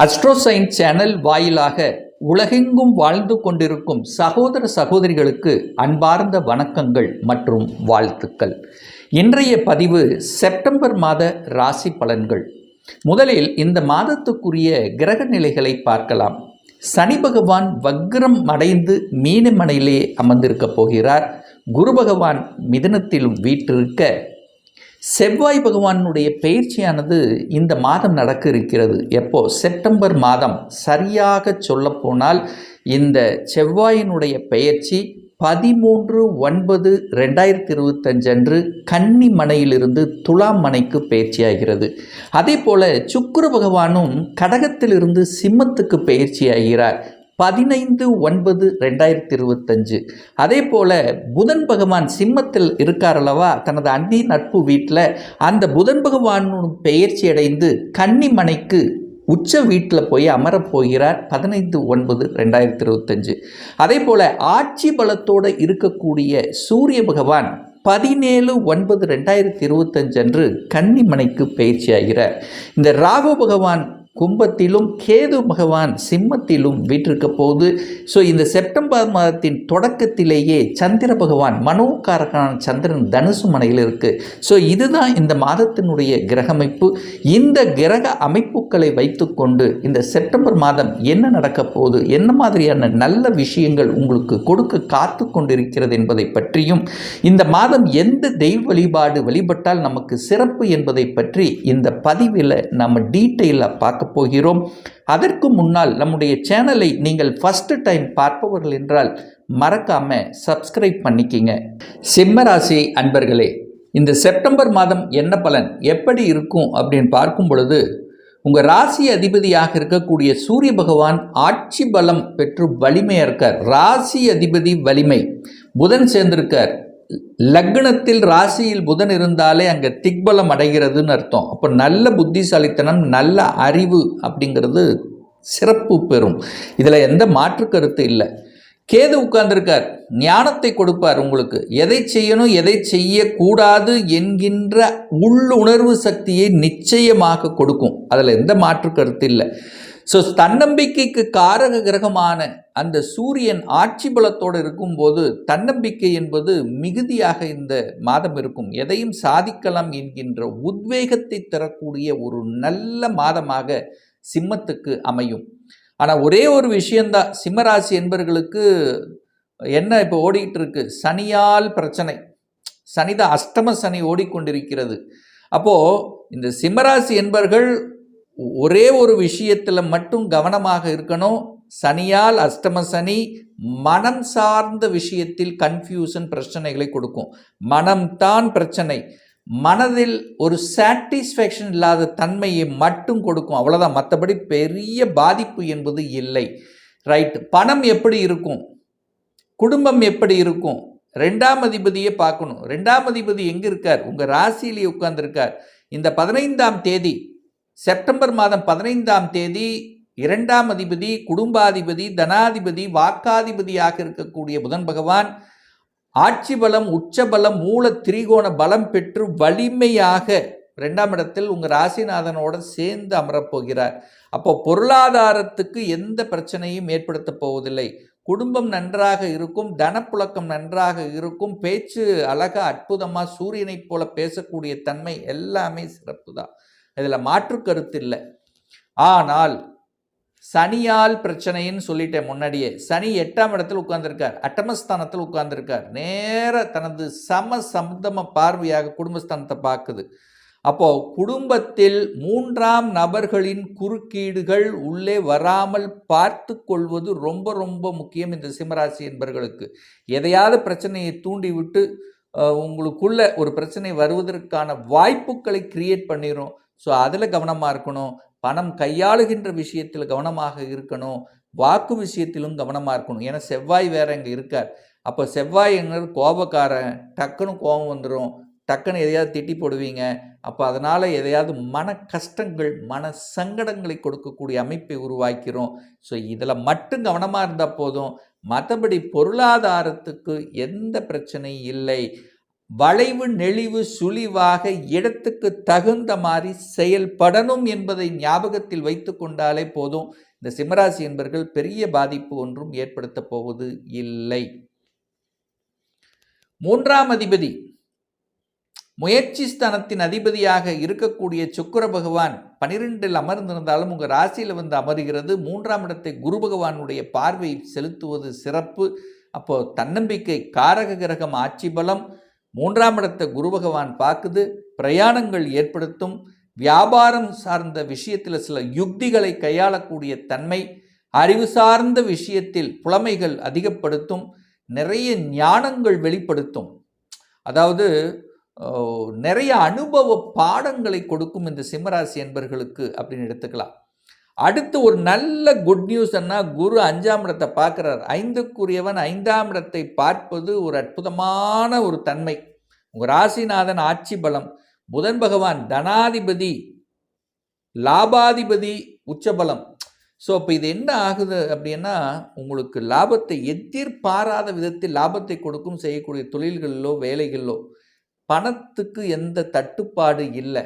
Astro science channel வாயிலாக உலகெங்கும் வாழ்ந்து கொண்டிருக்கும் சகோதர சகோதரிகளுக்கு அன்பார்ந்த வணக்கங்கள் மற்றும் வாழ்த்துக்கள். இன்றைய பதிவு செப்டம்பர் மாத ராசி பலன்கள். முதலில் இந்த மாதத்துக்குரிய கிரக நிலைகளை பார்க்கலாம். சனி பகவான் வக்ரம் அடைந்து மீனமனையிலே அமர்ந்திருக்க போகிறார். குரு பகவான் மிதுனத்திலும் வீற்றிருக்க, செவ்வாய் பகவானுடைய பயிற்சியானது இந்த மாதம் நடக்க இருக்கிறது. எப்போ? செப்டம்பர் மாதம். சரியாக சொல்லப்போனால் இந்த செவ்வாயினுடைய பெயர்ச்சி 13/9/2025 அன்று கன்னி மனையிலிருந்து துலாம் மனைக்கு பயிற்சியாகிறது. அதே போல சுக்கிர பகவானும் கடகத்திலிருந்து சிம்மத்துக்கு பயிற்சியாகிறார் 15/9/2025. அதே போல் புதன் பகவான் சிம்மத்தில் இருக்கார் அல்லவா, தனது அந்தி நட்பு வீட்டில் அந்த புதன் பகவானும் பெயர்ச்சி அடைந்து கன்னி மனைக்கு உச்ச வீட்டில் போய் அமரப்போகிறார் 15/9/2025. அதே போல் ஆட்சி பலத்தோடு இருக்கக்கூடிய சூரிய பகவான் 17/9/2025 அன்று கன்னி மனைக்கு பயிற்சியாகிறார். இந்த ராகு பகவான் கும்பத்திலும் கேது பகவான் சிம்மத்திலும் வீற்றிருக்க போது. ஸோ இந்த செப்டம்பர் மாதத்தின் தொடக்கத்திலேயே சந்திர பகவான் மனோகாரகனான சந்திரன் தனுசு மனையில் இருக்குது. ஸோ இதுதான் இந்த மாதத்தினுடைய கிரகமைப்பு. இந்த கிரக அமைப்புகளை வைத்துக்கொண்டு இந்த செப்டம்பர் மாதம் என்ன நடக்க போகுது, என்ன மாதிரியான நல்ல விஷயங்கள் உங்களுக்கு கொடுக்க காத்து கொண்டிருக்கிறது என்பதை பற்றியும், இந்த மாதம் எந்த தெய்வ வழிபாடு வழிபட்டால் நமக்கு சிறப்பு என்பதை பற்றி இந்த பதிவில் நம்ம டீட்டெயிலாக பார்க்க போகிறோம். அதற்கு முன்னால் நம்முடைய சேனலை நீங்கள் ஃபர்ஸ்ட் டைம் பார்ப்பவர்கள் என்றால் மறக்காம சப்ஸ்கிரைப் பண்ணிக்கிங்க. சிம்மராசி அன்பர்களே, இந்த செப்டம்பர் மாதம் என்ன பலன் எப்படி இருக்கும் அப்படின்னு பார்க்கும் பொழுது, உங்கள் ராசி அதிபதியாக இருக்கக்கூடிய சூரிய பகவான் ஆட்சி பலம் பெற்று வலிமையாக இருக்கார். ராசி அதிபதி வலிமை, புதன் சேர்ந்திருக்கார். லக்னத்தில் ராசியில் புதன் இருந்தாலே அங்கே திக்பலம் அடைகிறதுன்னு அர்த்தம். அப்போ நல்ல புத்திசாலித்தனம், நல்ல அறிவு அப்படிங்கிறது சிறப்பு பெறும். இதில் எந்த மாற்று கருத்து இல்லை. கேது உட்கார்ந்திருக்கார், ஞானத்தை கொடுப்பார். உங்களுக்கு எதை செய்யணும் எதை செய்யக்கூடாது என்கின்ற உள்ளுணர்வு சக்தியை நிச்சயமாக கொடுக்கும். அதில் எந்த மாற்று கருத்து இல்லை. ஸோ தன்னம்பிக்கைக்கு காரக கிரகமான அந்த சூரியன் ஆட்சி பலத்தோடு இருக்கும்போது தன்னம்பிக்கை என்பது மிகுதியாக இந்த மாதம் இருக்கும். எதையும் சாதிக்கலாம் என்கின்ற உத்வேகத்தை தரக்கூடிய ஒரு நல்ல மாதமாக சிம்மத்துக்கு அமையும். ஆனால் ஒரே ஒரு விஷயந்தான், சிம்மராசி என்பவர்களுக்கு என்ன இப்போ ஓடிக்கிட்டு இருக்கு, சனியால் பிரச்சனை. சனிதான், அஷ்டம சனி ஓடிக்கொண்டிருக்கிறது. அப்போது இந்த சிம்மராசி என்பவர்கள் ஒரே ஒரு விஷயத்தில் மட்டும் கவனமாக இருக்கணும். சனியால் அஷ்டம சனி மனம் சார்ந்த விஷயத்தில் கன்ஃபியூஷன் பிரச்சனைகளை கொடுக்கும். மனம்தான் பிரச்சனை. மனதில் ஒரு சாட்டிஸ்ஃபேக்ஷன் இல்லாத தன்மையை மட்டும் கொடுக்கும், அவ்வளோதான். மற்றபடி பெரிய பாதிப்பு என்பது இல்லை. ரைட். பணம் எப்படி இருக்கும், குடும்பம் எப்படி இருக்கும், ரெண்டாம் அதிபதியை பார்க்கணும். ரெண்டாம் அதிபதி எங்கே இருக்கார்? உங்கள் ராசியிலேயே உட்கார்ந்துருக்கார். இந்த 15ஆம் தேதி, செப்டம்பர் மாதம் 15ஆம் தேதி இரண்டாம் அதிபதி, குடும்பாதிபதி, தனாதிபதி, வாக்காதிபதியாக இருக்கக்கூடிய புதன் பகவான் ஆட்சி பலம், உச்ச பலம், மூல திரிகோண பலம் பெற்று வலிமையாக ரெண்டாம் இடத்தில் உங்கள் ராசிநாதனோட சேர்ந்து அமரப்போகிறார். அப்போ பொருளாதாரத்துக்கு எந்த பிரச்சனையும் ஏற்படுத்த போவதில்லை. குடும்பம் நன்றாக இருக்கும், தனப்புழக்கம் நன்றாக இருக்கும், பேச்சு அழகா அற்புதமாக சூரியனைப் போல பேசக்கூடிய தன்மை எல்லாமே சிறப்பு தான். இதில் மாற்று கருத்து இல்லை. ஆனால் சனியால் பிரச்சனைன்னு சொல்லிட்டேன் முன்னாடியே. சனி 8ஆம் இடத்தில் உட்கார்ந்துருக்கார், அட்டமஸ்தானத்தில் உட்கார்ந்துருக்கார். நேர தனது சமசப்தம பார்வையாக குடும்பஸ்தானத்தை பார்க்குது. அப்போது குடும்பத்தில் 3ஆம் நபர்களின் குறுக்கீடுகள் உள்ளே வராமல் பார்த்து கொள்வது ரொம்ப ரொம்ப முக்கியம். இந்த சிம்மராசி என்பவர்களுக்கு எதையாவது பிரச்சனையை தூண்டிவிட்டு உங்களுக்குள்ள ஒரு பிரச்சனை வருவதற்கான வாய்ப்புகளை கிரியேட் பண்ணிடும். ஸோ அதில் கவனமாக இருக்கணும். பணம் கையாளுகின்ற விஷயத்தில் கவனமாக இருக்கணும். வாக்கு விஷயத்திலும் கவனமாக இருக்கணும். ஏன்னா செவ்வாய் வேற இங்கே இருக்கார். அப்போ செவ்வாய்ங்கிறது கோபக்காரன், டக்குன்னு கோபம் வந்துடும், டக்குன்னு எதையாவது திட்டி போடுவீங்க. அப்போ அதனால் எதையாவது மன கஷ்டங்கள், மன சங்கடங்களை கொடுக்கக்கூடிய அமைப்பை உருவாக்கிறோம். ஸோ இதில் மட்டும் கவனமாக இருந்தால் போதும். மற்றபடி பொருளாதாரத்துக்கு எந்த பிரச்சனையும் இல்லை. வளைவு நெளிவு சுழிவாக இடத்துக்கு தகுந்த மாதிரி செயல்படணும் என்பதை ஞாபகத்தில் வைத்து கொண்டாலே போதும். இந்த சிம்மராசி என்பர்கள் பெரிய பாதிப்பு ஒன்றும் ஏற்படுத்த போவது இல்லை. 3ஆம் அதிபதி முயற்சி ஸ்தானத்தின் அதிபதியாக இருக்கக்கூடிய சுக்கிர பகவான் 12இல் அமர்ந்திருந்தாலும் உங்கள் ராசியில் வந்து அமர்கிறது. 3ஆம் இடத்தை குரு பகவானுடைய பார்வை செலுத்துவது சிறப்பு. அப்போ தன்னம்பிக்கை காரக கிரகம் ஆட்சி பலம். 3ஆம் இடத்தை குரு பகவான் பார்க்குது. பிரயாணங்கள் ஏற்படுத்தும். வியாபாரம் சார்ந்த விஷயத்தில் சில யுக்திகளை கையாளக்கூடிய தன்மை, அறிவு சார்ந்த விஷயத்தில் புலமைகள் அதிகப்படுத்தும். நிறைய ஞானங்கள் வெளிப்படுத்தும். அதாவது நிறைய அனுபவ பாடங்களை கொடுக்கும் இந்த சிம்மராசி என்பர்களுக்கு அப்படின்னு எடுத்துக்கலாம். அடுத்து ஒரு நல்ல குட் நியூஸ் என்ன, குரு 5ஆம் இடத்தை பார்க்குறார். 5க்குரியவன் 5ஆம் இடத்தை பார்ப்பது ஒரு அற்புதமான ஒரு தன்மை. உங்கள் ராசிநாதன் ஆட்சி பலம். புதன் பகவான் தனாதிபதி, லாபாதிபதி, உச்சபலம். ஸோ இப்போ இது என்ன ஆகுது அப்படின்னா, உங்களுக்கு லாபத்தை எதிர்பாராத விதத்தில் லாபத்தை கொடுக்கும். செய்யக்கூடிய தொழில்களிலோ வேலைகளிலோ பணத்துக்கு எந்த தட்டுப்பாடு இல்லை.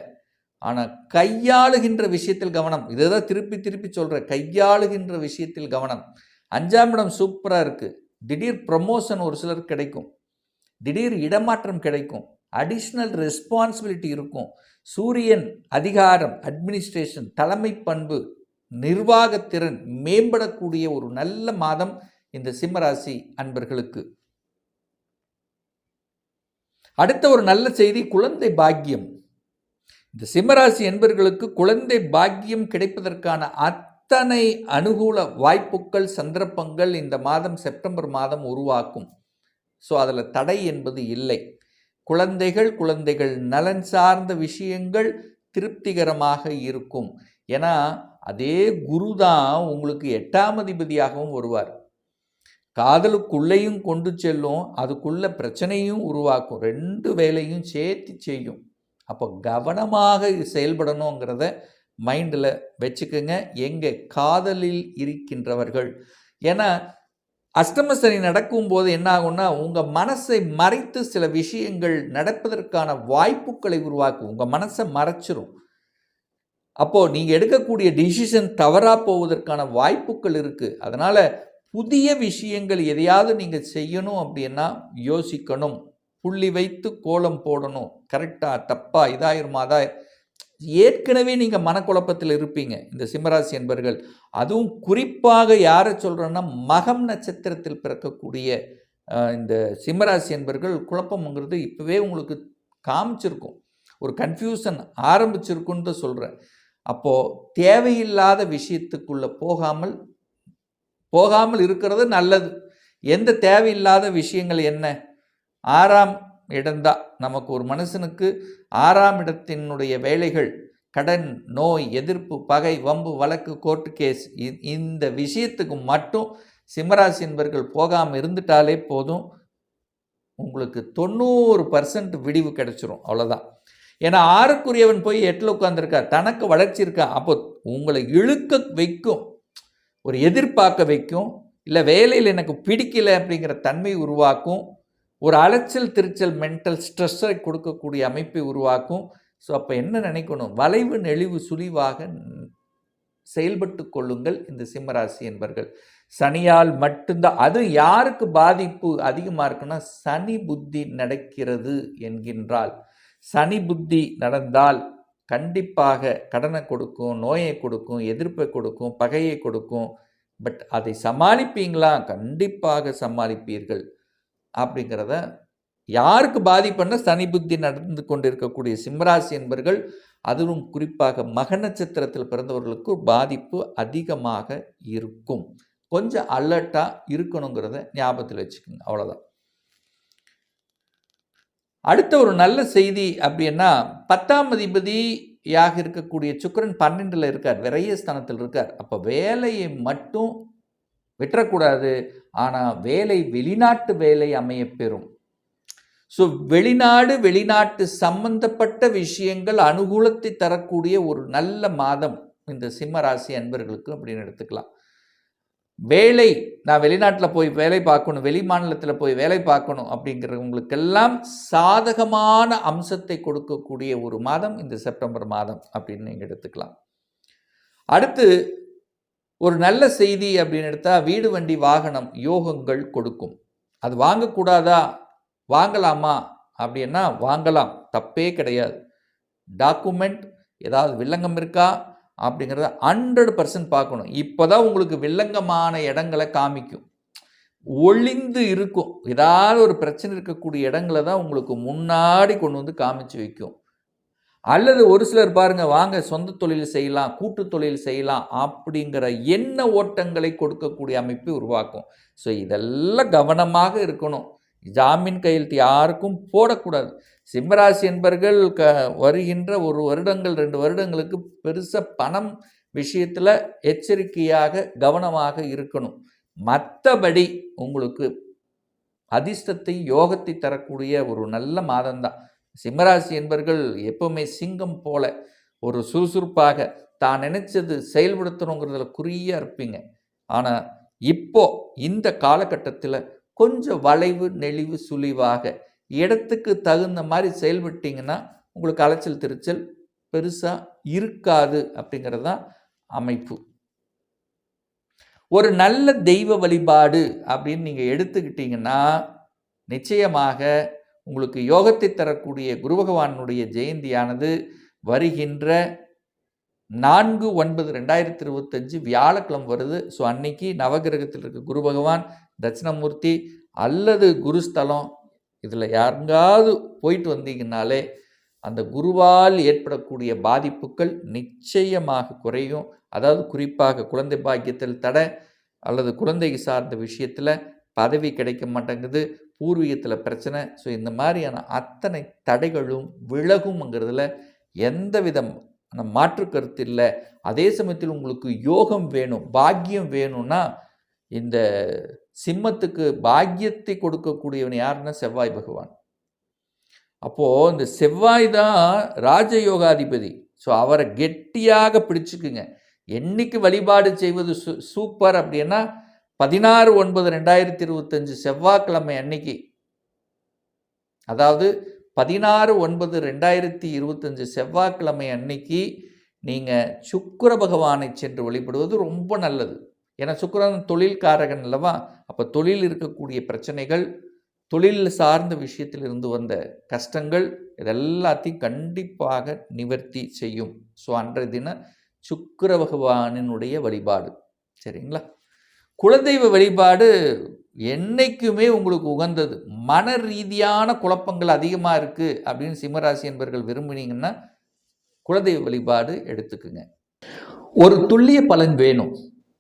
ஆனால் கையாளுகின்ற விஷயத்தில் கவனம். இதை தான் திருப்பி திருப்பி சொல்கிறேன், கையாளுகின்ற விஷயத்தில் கவனம். 5ஆம் இடம் சூப்பராக இருக்குது. திடீர் ப்ரமோஷன் ஒரு சிலர் கிடைக்கும், திடீர் இடமாற்றம் கிடைக்கும், அடிஷ்னல் ரெஸ்பான்சிபிலிட்டி இருக்கும். சூரியன் அதிகாரம், அட்மினிஸ்ட்ரேஷன், தலைமை பண்பு, நிர்வாகத்திறன் மேம்படக்கூடிய ஒரு நல்ல மாதம் இந்த சிம்மராசி அன்பர்களுக்கு. அடுத்த ஒரு நல்ல செய்தி, குழந்தை பாக்கியம். இந்த சிம்மராசி என்பர்களுக்கு குழந்தை பாக்கியம் கிடைப்பதற்கான அத்தனை அனுகூல வாய்ப்புகள், சந்தர்ப்பங்கள் இந்த மாதம் செப்டம்பர் மாதம் உருவாக்கும். ஸோ அதில் தடை என்பது இல்லை. குழந்தைகள் நலன் சார்ந்த விஷயங்கள் திருப்திகரமாக இருக்கும். ஏன்னா அதே குரு தான் உங்களுக்கு 8ஆம் அதிபதியாகவும் வருவார். காதலுக்குள்ளேயும் கொண்டு செல்லும், அதுக்குள்ள பிரச்சனையும் உருவாக்கும். 2 வேலையும் சேர்த்து செய்யும். அப்போ கவனமாக செயல்படணுங்கிறத மைண்டில் வச்சுக்கோங்க. எங்கே காதலில் இருக்கின்றவர்கள், ஏன்னா அஷ்டம சனி நடக்கும்போது என்ன ஆகும்னா, உங்கள் மனசை மறைத்து சில விஷயங்கள் நடப்பதற்கான வாய்ப்புகளை உருவாக்கும். உங்கள் மனசை மறைச்சிரும். அப்போது நீங்கள் எடுக்கக்கூடிய டிசிஷன் தவறாக போவதற்கான வாய்ப்புகள் இருக்குது. அதனால் புதிய விஷயங்கள் எதையாவது நீங்கள் செய்யணும் அப்படின்னா யோசிக்கணும். புள்ளி வைத்து கோலம் போடணும். கரெக்டாக தப்பா இதாயிருமாதா, ஏற்கனவே நீங்கள் மனக்குழப்பத்தில் இருப்பீங்க இந்த சிம்மராசி என்பர்கள். அதுவும் குறிப்பாக யாரை சொல்கிறேன்னா, மகம் நட்சத்திரத்தில் பிறக்கக்கூடிய இந்த சிம்மராசி என்பர்கள் குழப்பம்ங்கிறது இப்போவே உங்களுக்கு காமிச்சிருக்கும். ஒரு கன்ஃபியூஷன் ஆரம்பிச்சிருக்குன்னு தான் சொல்கிறேன். அப்போது தேவையில்லாத விஷயத்துக்குள்ளே போகாமல் இருக்கிறது நல்லது. எந்த தேவையில்லாத விஷயங்கள் என்ன, 6ஆம் இடம்தான் நமக்கு ஒரு மனுஷனுக்கு 6ஆம் இடத்தினுடைய வேலைகள், கடன், நோய், எதிர்ப்பு, பகை, வம்பு, வழக்கு, கோர்ட்டு கேஸ், இந்த விஷயத்துக்கு மட்டும் சிம்மராசி என்பர்கள் போகாமல் இருந்துட்டாலே போதும். உங்களுக்கு 90% விடிவு கிடைச்சிரும். அவ்வளோதான். ஏன்னா 6க்குரியவன் போய் 8ல் உட்காந்துருக்கார், தனக்கு வளர்ச்சி இருக்கா. அப்போ உங்களை இழுக்க வைக்கும், ஒரு எதிர்பார்க்க வைக்கும். இல்லை வேலையில் எனக்கு பிடிக்கல அப்படிங்கிற தன்மை உருவாக்கும். ஒரு அலைச்சல் திருச்சல் மென்டல் ஸ்ட்ரெஸ்ஸை கொடுக்கக்கூடிய அமைப்பை உருவாக்கும். ஸோ அப்போ என்ன நினைக்கணும், வளைவு நெளிவு சுழிவாக செயல்பட்டு கொள்ளுங்கள் இந்த சிம்மராசி என்பர்கள். சனியால் மட்டும்தான், அது யாருக்கு பாதிப்பு அதிகமாக இருக்குன்னா, சனி புத்தி நடக்கிறது என்கின்றால். சனி புத்தி நடந்தால் கண்டிப்பாக கடனை கொடுக்கும், நோயை கொடுக்கும், எதிர்ப்பை கொடுக்கும், பகையை கொடுக்கும். பட் அதை சமாளிப்பீங்களா? கண்டிப்பாக சமாளிப்பீர்கள். அப்படிங்கிறத யாருக்கு பாதிப்புன்னா, சனி புத்தி நடந்து கொண்டிருக்கக்கூடிய சிம்மராசி என்பர்கள், அதுவும் குறிப்பாக மக நட்சத்திரத்தில் பிறந்தவர்களுக்கு பாதிப்பு அதிகமாக இருக்கும். கொஞ்சம் அலர்ட்டாக இருக்கணுங்கிறத ஞாபகத்தில் வச்சுக்கோங்க. அவ்வளோதான். அடுத்த ஒரு நல்ல செய்தி அப்படின்னா, 10ஆம் அதிபதியாக இருக்கக்கூடிய சுக்கிரன் 12ல் இருக்கார், விரைய ஸ்தானத்தில் இருக்கார். அப்போ வேலையை மட்டும் விட்டுறக்கூடாது. ஆனால் வேலை வெளிநாட்டு வேலை அமையப்பெறும். ஸோ வெளிநாட்டு சம்பந்தப்பட்ட விஷயங்கள் அனுகூலத்தை தரக்கூடிய ஒரு நல்ல மாதம் இந்த சிம்ம ராசி அன்பர்களுக்கு அப்படின்னு எடுத்துக்கலாம். வேலை, நான் வெளிநாட்டில் போய் வேலை பார்க்கணும், வெளி மாநிலத்தில் போய் வேலை பார்க்கணும் அப்படிங்கிறவங்களுக்கெல்லாம் சாதகமான அம்சத்தை கொடுக்கக்கூடிய ஒரு மாதம் இந்த செப்டம்பர் மாதம் அப்படின்னு நீங்கள் எடுத்துக்கலாம். அடுத்து ஒரு நல்ல செய்தி அப்படின்னு எடுத்தால் வீடு வண்டி வாகனம் யோகங்கள் கொடுக்கும். அது வாங்கக்கூடாதா, வாங்கலாமா அப்படின்னா வாங்கலாம், தப்பே கிடையாது. டாக்குமெண்ட் ஏதாவது வில்லங்கம் இருக்கா அப்படிங்கிறத 100% பார்க்கணும். இப்போ தான் உங்களுக்கு வில்லங்கமான இடங்களை காமிக்கும், ஒளிந்து இருக்கும். ஏதாவது ஒரு பிரச்சனை இருக்கக்கூடிய இடங்களை தான் உங்களுக்கு முன்னாடி கொண்டு வந்து காமிச்சு வைக்கும். அல்லது ஒரு சிலர் பாருங்க, வாங்க சொந்த தொழில் செய்யலாம், கூட்டு தொழில் செய்யலாம் அப்படிங்கிற எண்ண ஓட்டங்களை கொடுக்கக்கூடிய அமைப்பை உருவாக்கும். ஸோ இதெல்லாம் கவனமாக இருக்கணும். ஜாமீன் கையெழுத்து யாருக்கும் போடக்கூடாது. சிம்மராசி என்பர்கள் வருகின்ற 1 வருடங்கள் 2 வருடங்களுக்கு பெருசாக பணம் விஷயத்தில் எச்சரிக்கையாக கவனமாக இருக்கணும். மற்றபடி உங்களுக்கு அதிர்ஷ்டத்தை யோகத்தை தரக்கூடிய ஒரு நல்ல மாதம்தான். சிம்மராசி என்பர்கள் எப்பவுமே சிங்கம் போல ஒரு சுறுசுறுப்பாக தான் நினைச்சது செயல்படுத்தணுங்கிறதுல குறியா இருப்பீங்க. ஆனால் இப்போ இந்த காலகட்டத்தில் கொஞ்சம் வளைவு நெளிவு சுழிவாக இடத்துக்கு தகுந்த மாதிரி செயல்பட்டீங்கன்னா உங்களுக்கு அலைச்சல் திருச்சல் பெருசாக இருக்காது அப்படிங்கிறது தான் அமைப்பு. ஒரு நல்ல தெய்வ வழிபாடு அப்படின்னு நீங்கள் எடுத்துக்கிட்டீங்கன்னா நிச்சயமாக உங்களுக்கு யோகத்தை தரக்கூடிய குரு பகவானுடைய ஜெயந்தியானது வருகின்ற 4/9/2025 வியாழக்கிழமை வருது. ஸோ அன்னைக்கு நவகிரகத்தில் இருக்க குரு பகவான், தட்சிணமூர்த்தி அல்லது குருஸ்தலம் இதில் யாருங்காவது போயிட்டு வந்தீங்கன்னாலே அந்த குருவால் ஏற்படக்கூடிய பாதிப்புகள் நிச்சயமாக குறையும். அதாவது குறிப்பாக குழந்தை பாக்கியத்தில் தடை அல்லது குழந்தை சார்ந்த விஷயத்தில் பதவி கிடைக்க மாட்டேங்குது, பூர்வீகத்தில் பிரச்சனை. ஸோ இந்த மாதிரியான அத்தனை தடைகளும் விலகும்ங்கிறதுல எந்த விதம் மாற்று கருத்து இல்லை. அதே சமயத்தில் உங்களுக்கு யோகம் வேணும், பாக்கியம் வேணும்னா இந்த சிம்மத்துக்கு பாக்கியத்தை கொடுக்கக்கூடியவன் யாருன்னா செவ்வாய் பகவான். அப்போது இந்த செவ்வாய் தான் ராஜயோகாதிபதி. ஸோ அவரை கெட்டியாக பிடிச்சுக்குங்க. என்னைக்கு வழிபாடு செய்வது சூப்பர் அப்படின்னா 16/9/2025 செவ்வாய்க்கிழமை அன்னைக்கு, அதாவது 16/9/2025 செவ்வாய்க்கிழமை அன்னைக்கு நீங்கள் சுக்கிர பகவானை சென்று வழிபடுவது ரொம்ப நல்லது. ஏன்னா சுக்கிரன் தொழில்காரகன் அல்லவா. அப்போ தொழில் இருக்கக்கூடிய பிரச்சனைகள், தொழில் சார்ந்த விஷயத்தில் இருந்து வந்த கஷ்டங்கள் இதெல்லாத்தையும் கண்டிப்பாக நிவர்த்தி செய்யும். ஸோ அன்றைய தினம் சுக்கிர பகவானினுடைய வழிபாடு, சரிங்களா. குலதெய்வ வழிபாடு என்னைக்குமே உங்களுக்கு உகந்தது. மன ரீதியான குழப்பங்கள் அதிகமாக இருக்குது அப்படின்னு சிம்மராசி என்பவர்கள் விரும்பினீங்கன்னா குலதெய்வ வழிபாடு எடுத்துக்குங்க. ஒரு துல்லிய பலன் வேணும்.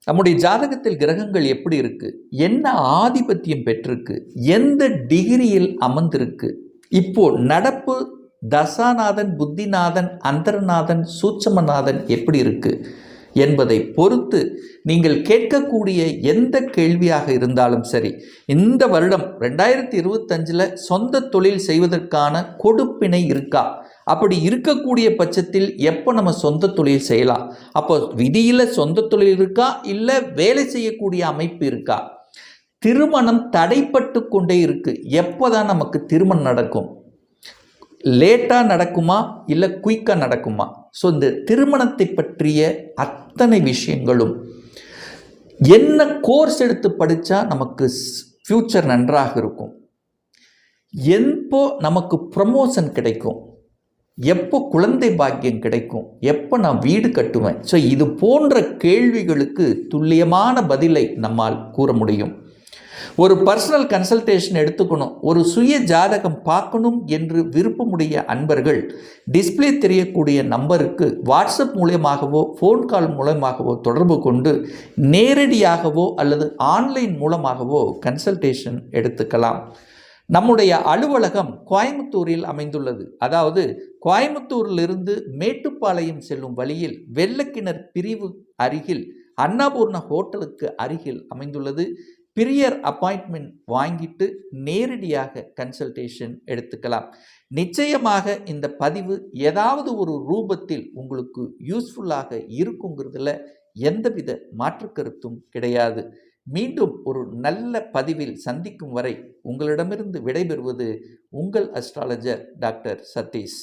நம்முடைய ஜாதகத்தில் கிரகங்கள் எப்படி இருக்கு, என்ன ஆதிபத்தியம் பெற்றிருக்கு, எந்த டிகிரியில் அமர்ந்திருக்கு, இப்போ நடப்பு தசாநாதன், புத்திநாதன், அந்தரநாதன், சூட்சமநாதன் எப்படி இருக்கு என்பதை பொறுத்து நீங்கள் கேட்கக்கூடிய எந்த கேள்வியாக இருந்தாலும் சரி, இந்த வருடம் 2025 சொந்த தொழில் செய்வதற்கான கொடுப்பினை இருக்கா, அப்படி இருக்கக்கூடிய பட்சத்தில் எப்போ நம்ம சொந்த தொழில் செய்யலாம், அப்போ விதியில் சொந்த தொழில் இருக்கா இல்லை வேலை செய்யக்கூடிய அமைப்பு இருக்கா, திருமணம் தடைப்பட்டு கொண்டே இருக்கு, எப்போ தான் நமக்கு திருமணம் நடக்கும், லேட்டாக நடக்குமா இல்லை குயிக்காக நடக்குமா. ஸோ இந்த திருமணத்தை பற்றிய அத்தனை விஷயங்களும், என்ன கோர்ஸ் எடுத்து படித்தா நமக்கு ஃப்யூச்சர் நன்றாக இருக்கும், எப்போ நமக்கு ப்ரமோஷன் கிடைக்கும், எப்போ குழந்தை பாக்கியம் கிடைக்கும், எப்போ நான் வீடு கட்டுவேன். ஸோ இது போன்ற கேள்விகளுக்கு துல்லியமான பதிலை நம்மால் கூற முடியும். ஒரு பர்சனல் கன்சல்டேஷன் எடுத்துக்கணும், ஒரு சுய ஜாதகம் பார்க்கணும் என்று விருப்பமுடைய அன்பர்கள் டிஸ்பிளே தெரியக்கூடிய நம்பருக்கு வாட்ஸ்அப் மூலமாகவோ ஃபோன் கால் மூலமாகவோ தொடர்பு கொண்டு நேரடியாகவோ அல்லது ஆன்லைன் மூலமாகவோ கன்சல்டேஷன் எடுத்துக்கலாம். நம்முடைய அலுவலகம் கோயம்புத்தூரில் அமைந்துள்ளது. அதாவது கோயம்புத்தூரிலிருந்து மேட்டுப்பாளையம் செல்லும் வழியில் வெள்ளக்கிணர் பிரிவு அருகில் அன்னபூர்ணா ஹோட்டலுக்கு அருகில் அமைந்துள்ளது. பிரியர் அப்பாயின்மெண்ட் வாங்கிட்டு நேரடியாக கன்சல்டேஷன் எடுத்துக்கலாம். நிச்சயமாக இந்த பதிவு ஏதாவது ஒரு ரூபத்தில் உங்களுக்கு யூஸ்ஃபுல்லாக இருக்குங்கிறதுல எந்தவித மாற்று கருத்தும் கிடையாது. மீண்டும் ஒரு நல்ல பதிவில் சந்திக்கும் வரை உங்களிடமிருந்து விடைபெறுவது உங்கள் அஸ்ட்ராலஜர் டாக்டர் சதீஷ்.